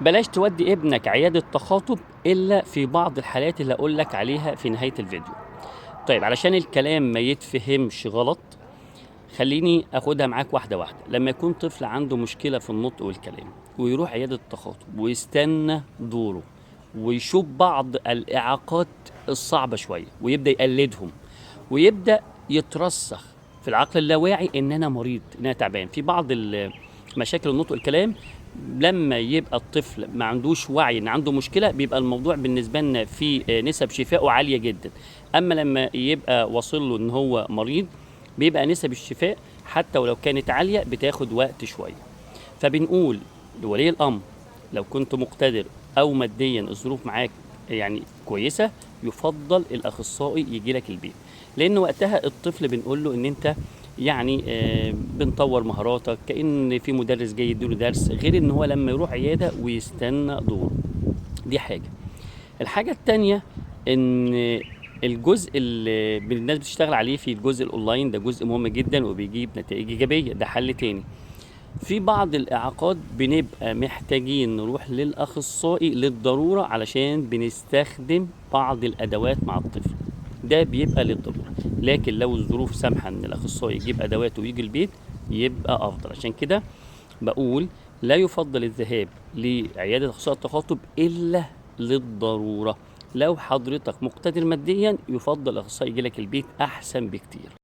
بلاش تودي ابنك عيادة تخاطب إلا في بعض الحالات اللي هقول لك عليها في نهاية الفيديو. طيب علشان الكلام ما يتفهمش غلط، خليني اخدها معاك واحدة واحدة. لما يكون طفل عنده مشكلة في النطق والكلام ويروح عيادة التخاطب ويستنى دوره ويشوف بعض الإعاقات الصعبة شوية ويبدأ يقلدهم ويبدأ يترسخ في العقل اللاواعي ان انا مريض، ان انا تعبان في بعض مشاكل النطق والكلام. لما يبقى الطفل ما عندوش وعي ان عنده مشكله بيبقى الموضوع بالنسبه لنا في نسب شفائه عاليه جدا. اما لما يبقى واصل له ان هو مريض بيبقى نسب الشفاء حتى ولو كانت عاليه بتاخد وقت شويه. فبنقول لولي الامر لو كنت مقتدر او ماديا الظروف معاك يعني كويسه، يفضل الاخصائي يجي لك البيت، لان وقتها الطفل بنقول له ان انت يعني بنطور مهاراتك كأن في مدرس جاي يديله درس، غير ان هو لما يروح عياده ويستنى دوره. دي حاجه. الحاجه التانيه ان الجزء اللي الناس بتشتغل عليه في الجزء الاونلاين ده جزء مهم جدا وبيجيب نتائج ايجابيه، ده حل تاني. في بعض الإعاقات بنبقى محتاجين نروح للأخصائي للضرورة علشان بنستخدم بعض الأدوات مع الطفل، ده بيبقى للضرورة. لكن لو الظروف سامحة إن الأخصائي يجيب أدواته ويجي البيت يبقى أفضل. عشان كده بقول لا يفضل الذهاب لعيادة أخصائي التخاطب إلا للضرورة. لو حضرتك مقتدر ماديا يفضل الأخصائي يجي لك البيت أحسن بكتير.